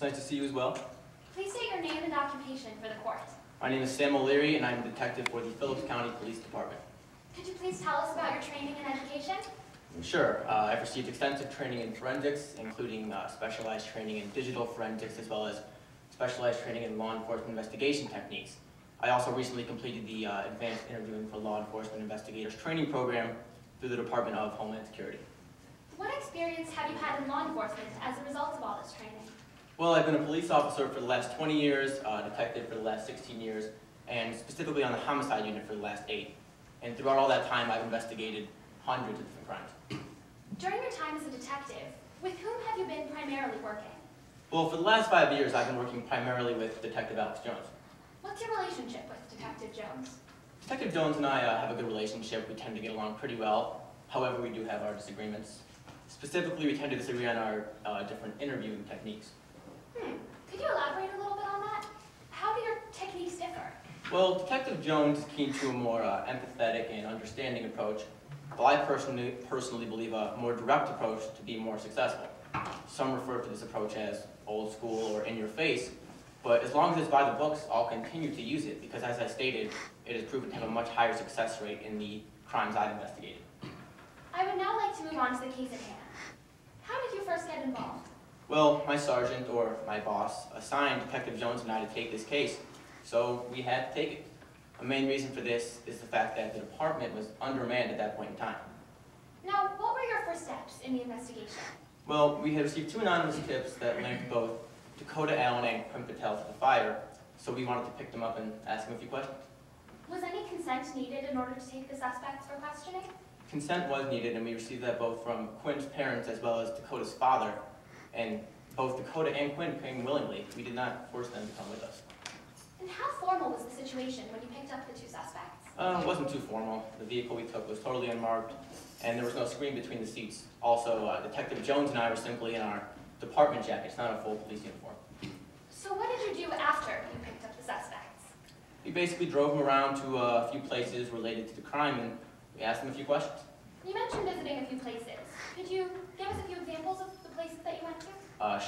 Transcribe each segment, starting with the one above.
nice to see you as well. Please state your name and occupation for the court. My name is Sam O'Leary, and I'm a detective for the Phillips County Police Department. Could you please tell us about your training and education? Sure. I've received extensive training in forensics, including specialized training in digital forensics, as well as specialized training in law enforcement investigation techniques. I also recently completed the Advanced Interviewing for Law Enforcement Investigators training program through the Department of Homeland Security. What experience have you had in law enforcement as a result of all this training? Well, I've been a police officer for the last 20 years, a detective for the last 16 years, and specifically on the homicide unit for the last 8. And throughout all that time, I've investigated hundreds of different crimes. During your time as a detective, with whom have you been primarily working? Well, for the last 5 years, I've been working primarily with Detective Alex Jones. What's your relationship with Detective Jones? Detective Jones and I have a good relationship. We tend to get along pretty well. However, we do have our disagreements. Specifically, we tend to disagree on our different interviewing techniques. Could you elaborate a little bit on that? How do your techniques differ? Well, Detective Jones is keen to a more empathetic and understanding approach, while I personally believe a more direct approach to be more successful. Some refer to this approach as old school or in your face, but as long as it's by the books, I'll continue to use it because, as I stated, it has proven to have a much higher success rate in the crimes I've investigated. I would now like to move on to the case at hand. How did you first get involved? Well, my sergeant, or my boss, assigned Detective Jones and I to take this case, so we had to take it. A main reason for this is the fact that the department was undermanned at that point in time. Now, what were your first steps in the investigation? Well, we had received 2 anonymous tips that linked both Dakota Allen and Quinn Patel to the fire, so we wanted to pick them up and ask them a few questions. Was any consent needed in order to take the suspects for questioning? Consent was needed, and we received that both from Quinn's parents as well as Dakota's father, and both Dakota and Quinn came willingly. We did not force them to come with us. And how formal was the situation when you picked up the 2 suspects? It wasn't too formal. The vehicle we took was totally unmarked, and there was no screen between the seats. Also, Detective Jones and I were simply in our department jackets, not a full police uniform. So what did you do after you picked up the suspects? We basically drove them around to a few places related to the crime, and we asked them a few questions. You mentioned visiting a few places. Could you give us a few examples of the places that you went to?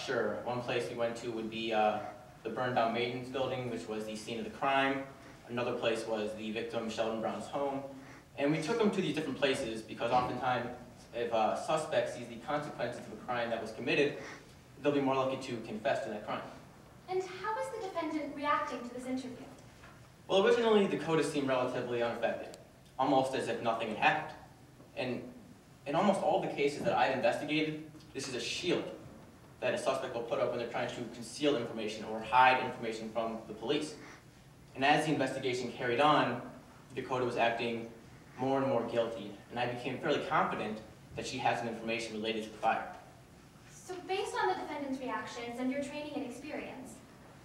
Sure. One place we went to would be the burned down maintenance building, which was the scene of the crime. Another place was the victim, Sheldon Brown's home. And we took them to these different places because oftentimes if a suspect sees the consequences of a crime that was committed, they'll be more likely to confess to that crime. And how was the defendant reacting to this interview? Well, originally, Dakota seemed relatively unaffected, almost as if nothing had happened. And in almost all the cases that I've investigated, this is a shield that a suspect will put up when they're trying to conceal information or hide information from the police. And as the investigation carried on, Dakota was acting more and more guilty, and I became fairly confident that she had some information related to the fire. So based on the defendant's reactions and your training and experience,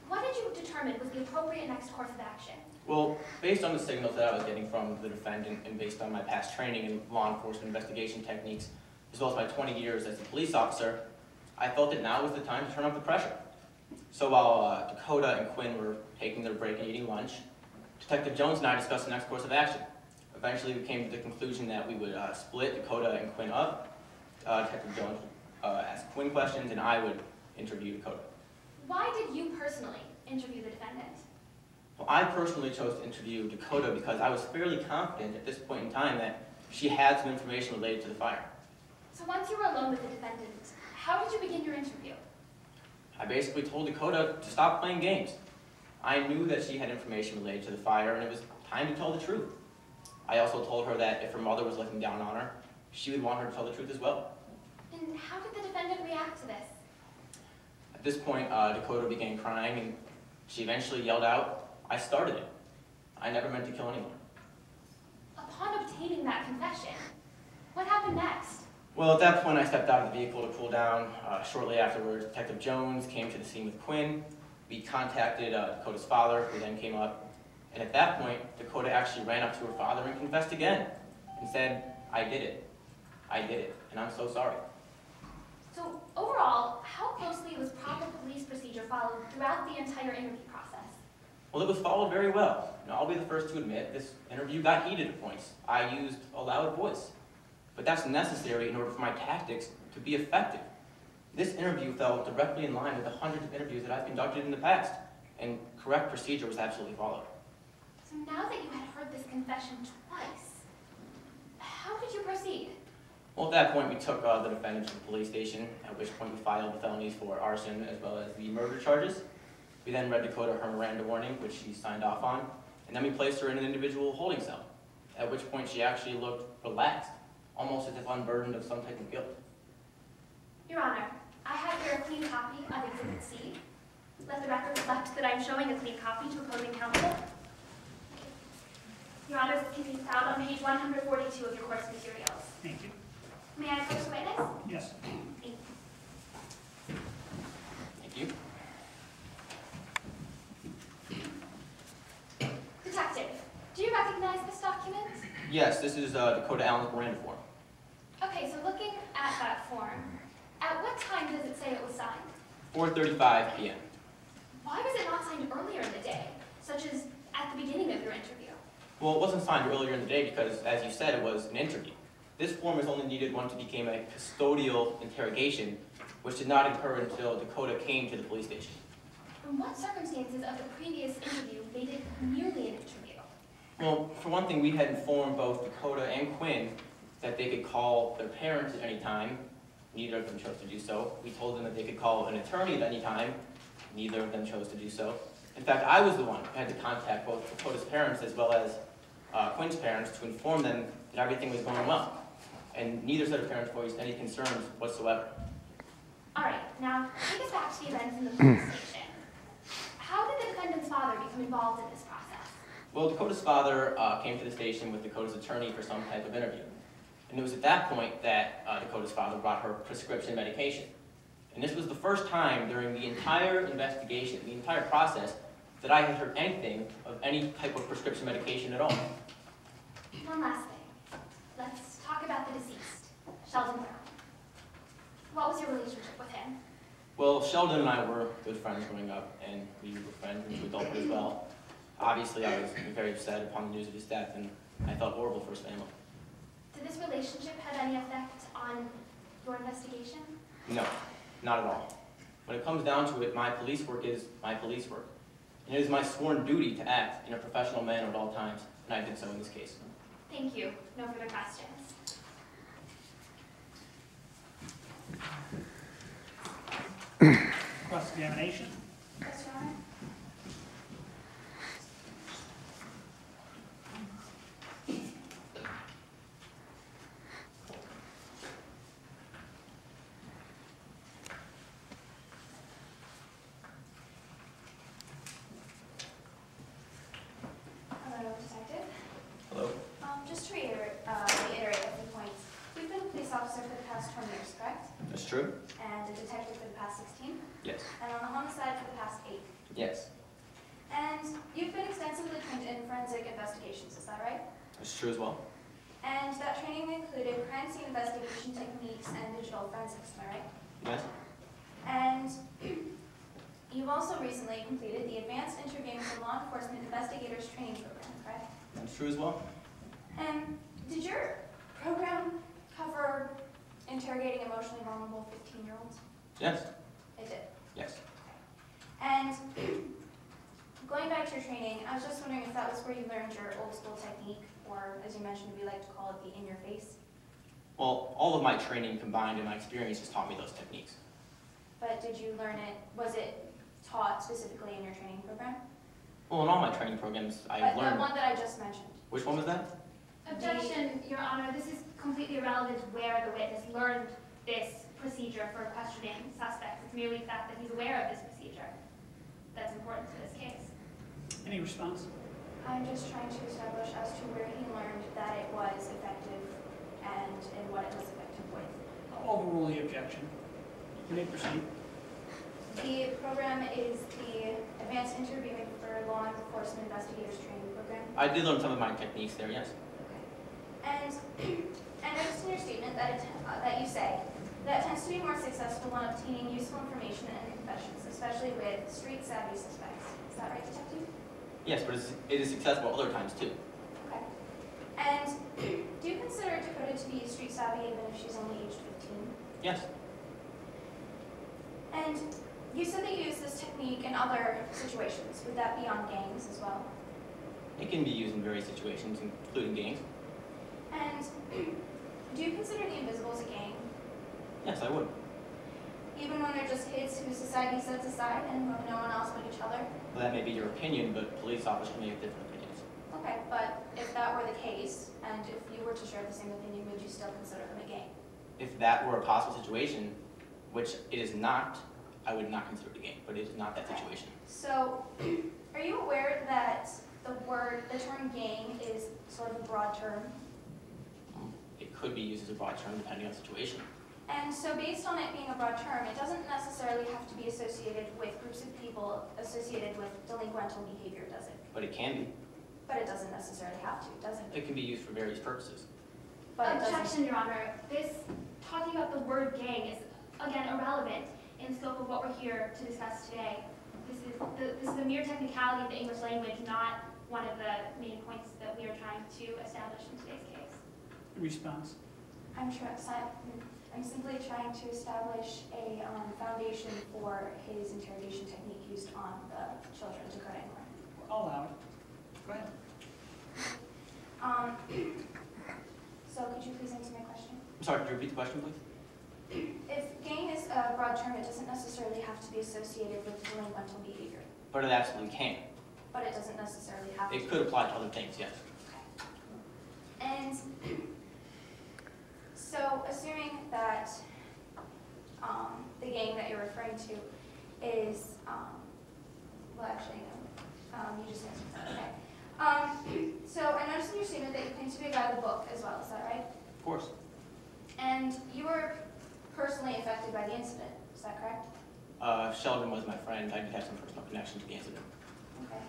what did you determine was the appropriate next course of action? Well, based on the signals that I was getting from the defendant and based on my past training in law enforcement investigation techniques, as well as my 20 years as a police officer, I felt that now was the time to turn up the pressure. So while Dakota and Quinn were taking their break and eating lunch, Detective Jones and I discussed the next course of action. Eventually, we came to the conclusion that we would split Dakota and Quinn up. Detective Jones would ask Quinn questions, and I would interview Dakota. Why did you personally interview the defendant? Well, I personally chose to interview Dakota because I was fairly confident at this point in time that she had some information related to the fire. So once you were alone with the defendant, how did you begin your interview? I basically told Dakota to stop playing games. I knew that she had information related to the fire, and it was time to tell the truth. I also told her that if her mother was looking down on her, she would want her to tell the truth as well. And how did the defendant react to this? At this point, Dakota began crying, and she eventually yelled out, "I started it. I never meant to kill anyone." Upon obtaining that confession, what happened next? Well, at that point, I stepped out of the vehicle to cool down. Shortly afterwards, Detective Jones came to the scene with Quinn. We contacted Dakota's father, who then came up. And at that point, Dakota actually ran up to her father and confessed again and said, "I did it. I did it, and I'm so sorry." So overall, how closely was proper police procedure followed throughout the entire interview process? Well, it was followed very well. Now, I'll be the first to admit this interview got heated at points. I used a loud voice. But that's necessary in order for my tactics to be effective. This interview fell directly in line with the hundreds of interviews that I've conducted in the past, and correct procedure was absolutely followed. So now that you had heard this confession twice, how did you proceed? Well, at that point, we took the defendant to the police station, at which point we filed the felonies for arson as well as the murder charges. We then read Dakota her Miranda warning, which she signed off on, and then we placed her in an individual holding cell, at which point she actually looked relaxed, almost as if unburdened of some type of guilt. Your Honor, I have here a clean copy of Exhibit C. Let the record reflect that I'm showing a clean copy to opposing counsel. Your Honor, this can be found on page 142 of your court's materials. Thank you. May I approach the witness? Yes. Thank you. Thank you. Detective, do you recognize this document? Yes, this is Dakota Allen's Miranda form. Okay, so looking at that form, at what time does it say it was signed? 4:35 p.m. Why was it not signed earlier in the day, such as at the beginning of your interview? Well, it wasn't signed earlier in the day because, as you said, it was an interview. This form is only needed once it became a custodial interrogation, which did not occur until Dakota came to the police station. In what circumstances of the previous interview made it merely an interview? Well, for one thing, we had informed both Dakota and Quinn that they could call their parents at any time. Neither of them chose to do so. We told them that they could call an attorney at any time. Neither of them chose to do so. In fact, I was the one who had to contact both Dakota's parents as well as Quinn's parents to inform them that everything was going well. And neither set of parents voiced any concerns whatsoever. All right, now take us back to the events in the police station. How did the defendant's father become involved in this process? Well, Dakota's father came to the station with Dakota's attorney for some type of interview. And it was at that point that Dakota's father brought her prescription medication. And this was the first time during the entire investigation, the entire process, that I had heard anything of any type of prescription medication at all. One last thing. Let's talk about the deceased, Sheldon Brown. What was your relationship with him? Well, Sheldon and I were good friends growing up, and we were friends into adulthood as well. Obviously, I was very upset upon the news of his death, and I felt horrible for his family. Did this relationship have any effect on your investigation? No, not at all. When it comes down to it, my police work is my police work. And it is my sworn duty to act in a professional manner at all times, and I did so in this case. Thank you. No further questions. Cross-examination. Yes, Your Honor. Hello, Detective. Hello? Just to reiterate a few points, you've been a police officer for the past 20 years, correct? That's true? And a detective for the past 16? Yes. And on the homicide for the past 8? Yes. And you've been extensively trained in forensic investigations, is that right? That's true as well. And that training included crime scene investigation techniques and digital forensics, am I right? Yes? And you've also recently completed the Advanced Interviewing for Law Enforcement Investigators Training Program, correct? That's true as well. And did your program cover interrogating emotionally vulnerable 15-year-olds? Yes. It did. Yes. And going back to your training, I was just wondering if that was where you learned your old school technique, or as you mentioned, we like to call it the in your face. Well, all of my training combined and my experiences taught me those techniques. But did you learn it, was it taught specifically in your training program? Well, in all my training programs, I But learned... the one that I just mentioned. Which one was that? Objection, Your Honor, this is completely irrelevant where the witness learned this procedure for questioning suspects. It's merely the fact that he's aware of this procedure that's important to this case. Any response? I'm just trying to establish as to where he learned that it was effective and what it was effective with. I'll overrule the objection. You may proceed. The program is the Advanced Interviewing for Law Enforcement Investigators Training Program. I did learn some of my techniques there, yes. And I noticed in your statement that that you say that tends to be more successful when obtaining useful information and confessions, especially with street-savvy suspects. Is that right, Detective? Yes, but it is successful other times too. Okay. And do you consider Dakota to be street-savvy even if she's only aged 15? Yes. And you said that you use this technique in other situations. Would that be on gangs as well? It can be used in various situations, including gangs. And do you consider the Invisibles a gang? Yes, I would. Even when they're just kids who society sets aside and who have no one else but each other? Well, that may be your opinion, but police officers may have different opinions. Okay, but if that were the case, and if you were to share the same opinion, would you still consider them a gang? If that were a possible situation, which it is not, I would not consider it a gang, but it is not that situation. So, are you aware that the term gang is sort of a broad term? It could be used as a broad term depending on the situation. And so based on it being a broad term, it doesn't necessarily have to be associated with groups of people associated with delinquential behavior, does it? But it can be. But it doesn't necessarily have to, does it? It can be used for various purposes. But it doesn't. Objection, Your Honor. Talking about the word gang is, again, irrelevant in scope of what we're here to discuss today. This is a mere technicality of the English language, not one of the main points that we are trying to establish in today's case. Response. I'm simply trying to establish a foundation for his interrogation technique used on the children to Dakota Ingram. I'll allow it. Go ahead. So could you please answer my question? I'm sorry, could you repeat the question, please? If gang is a broad term, it doesn't necessarily have to be associated with delinquential behavior. But it absolutely can. But it doesn't necessarily have to. It could apply to other things, yes. And so, assuming that the gang that you're referring to is, well, actually, no, you just answered that, okay. So, I noticed in your statement that you claim to be a guy with a book as well, is that right? Of course. And you were personally affected by the incident, is that correct? Sheldon was my friend. I did have some personal connection to the incident. Okay.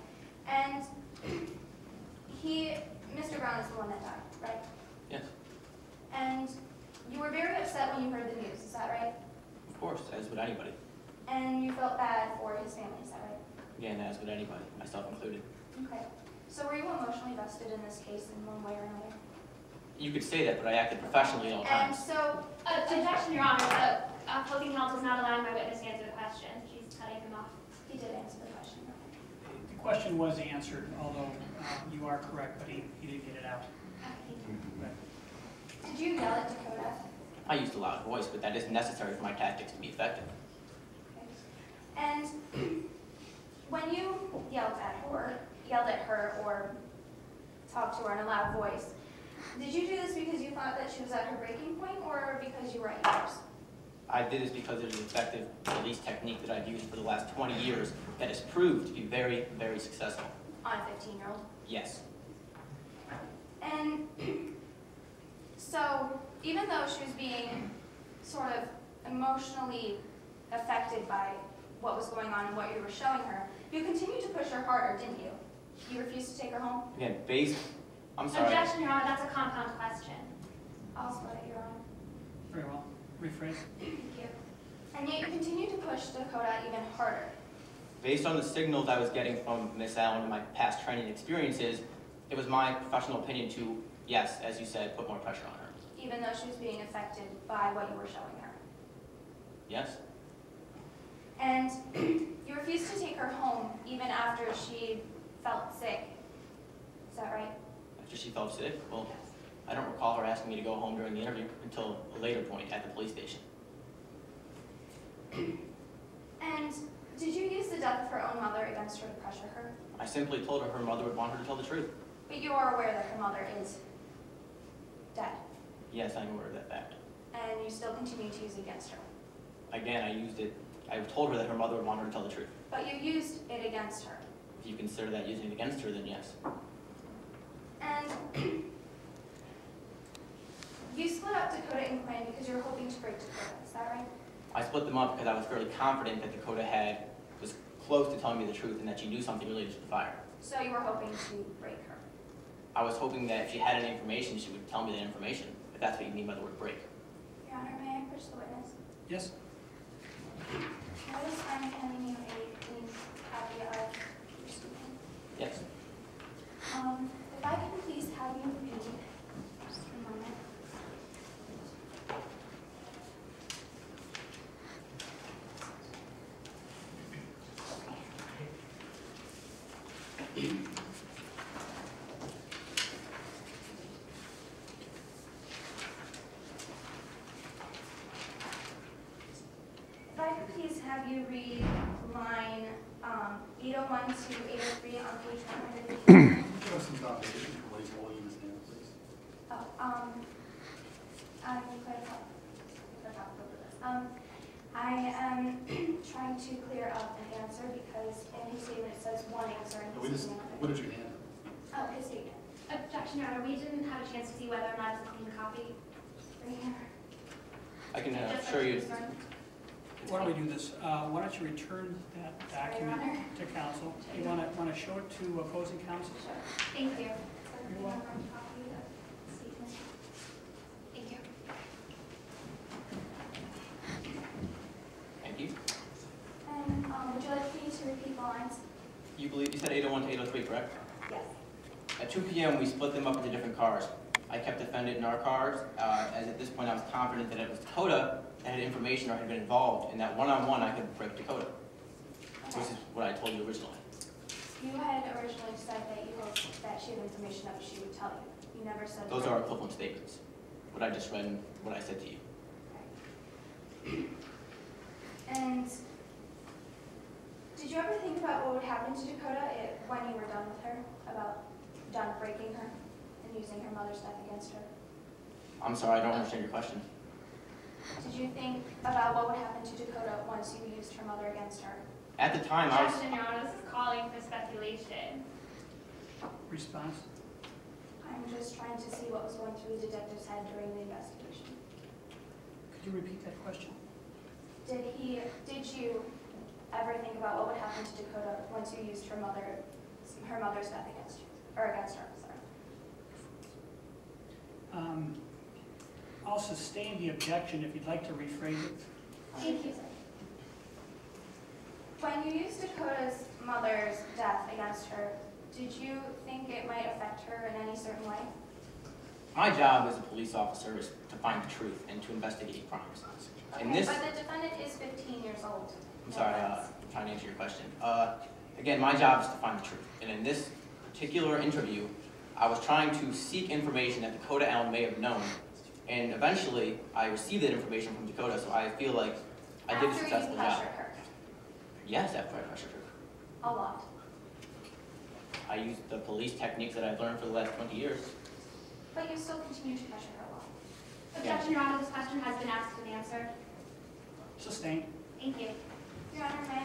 And Mr. Brown is the one that died, right? Yes. And you were very upset when you heard the news, is that right? Of course, as would anybody. And you felt bad for his family, is that right? Again, as would anybody, myself included. Okay. So were you emotionally vested in this case in one way or another? You could say that, but I acted professionally at all And times. so, Objection, Your Honor. The opposing counsel is not allowing my witness to answer the question. She's cutting him off. he did answer the question. The question was answered, although you are correct, but he didn't get it out. Did you yell at Dakota? I used a loud voice, but that isn't necessary for my tactics to be effective. Okay. And when you yelled at her or talked to her in a loud voice, did you do this because you thought that she was at her breaking point or because you were at yours? I did this because it is an effective police technique that I've used for the last 20 years that has proved to be very, very successful. On a 15-year-old? Yes. And so, even though she was being sort of emotionally affected by what was going on and what you were showing her, you continued to push her harder, didn't you? You refused to take her home? Again, I'm sorry. Objection, Your Honor. That's a compound question. I'll split it, Your Honor. Very well. Rephrase. Thank you. And yet you continued to push Dakota even harder. Based on the signals I was getting from Miss Allen and my past training experiences, it was my professional opinion to, yes, as you said, put more pressure on her. Even though she was being affected by what you were showing her. Yes? And you refused to take her home even after she felt sick. Is that right? After she felt sick? Well, I don't recall her asking me to go home during the interview until a later point at the police station. And did you use the death of her own mother against her to pressure her? I simply told her mother would want her to tell the truth. But you are aware that her mother is dead. Yes, I'm aware of that fact. And you still continue to use it against her. Again, I told her that her mother would want her to tell the truth. But you used it against her. If you consider that using it against her, then yes. And you split up Dakota and Quinn because you were hoping to break Dakota, is that right? I split them up because I was fairly confident that Dakota was close to telling me the truth and that she knew something related to the fire. So you were hoping to break her. I was hoping that if she had any information, she would tell me that information, if that's what you mean by the word break. Your Honor, may I approach the witness? Yes? Notice I'm handing you a clean copy of your statement. Yes. If I can please have you read, just a moment. please have you read line 801 to 803 on page 150? Show some documentation for what he's holding in his hand, please. Oh, I'm quite I am trying to clear up an answer because in his statement it says one answer and No, he's what another. did you hand him? Oh, his statement. Objection, Your Honor, we didn't have a chance to see whether or not it's a clean copy. Right here. I can Just show you. Why don't we do this? Why don't you return that document to counsel? You want to show it to opposing counsel? Sure. Thank you. You're welcome. Copy the statement. Thank you. Thank you. And would you like me to repeat the lines? You said 801 to 803, correct? Yes. At 2 p.m., we split them up into different cars. I kept the defendant in our cars, as at this point I was confident that it was Dakota that had information or had been involved, and that one-on-one I could break Dakota. Okay. This is what I told you originally. You had originally said that you hoped that she had information that she would tell you. You never said Those that. are equivalent statements. What I just read and what I said to you. Okay. And did you ever think about what would happen to Dakota when you were done with her? About done breaking her and using her mother's death against her? I'm sorry, I don't understand your question. Did you think about what would happen to Dakota once you used her mother against her? At the time, I was... Objection, Your Honor, this is calling for speculation. Response? I'm just trying to see what was going through the detective's head during the investigation. Could you repeat that question? Did you ever think about what would happen to Dakota once you used her mother's death against you, or against her, sorry? I'll sustain the objection if you'd like to rephrase it. Thank you. When you used Dakota's mother's death against her, did you think it might affect her in any certain way? My job as a police officer is to find the truth and to investigate crimes. Okay, And this... but the defendant is 15 years old. I'm sorry, I'm trying to answer your question. Again, my job is to find the truth. And in this particular interview, I was trying to seek information that Dakota Allen may have known. And eventually, I received that information from Dakota, so I feel like I did a successful After you job. pressured her? Yes, after I pressured her. A lot. I used the police techniques that I've learned for the last 20 years. But you still continue to pressure her a lot. Objection, Your Honor, this question has been asked and answered. Sustain. Thank you. Your Honor, may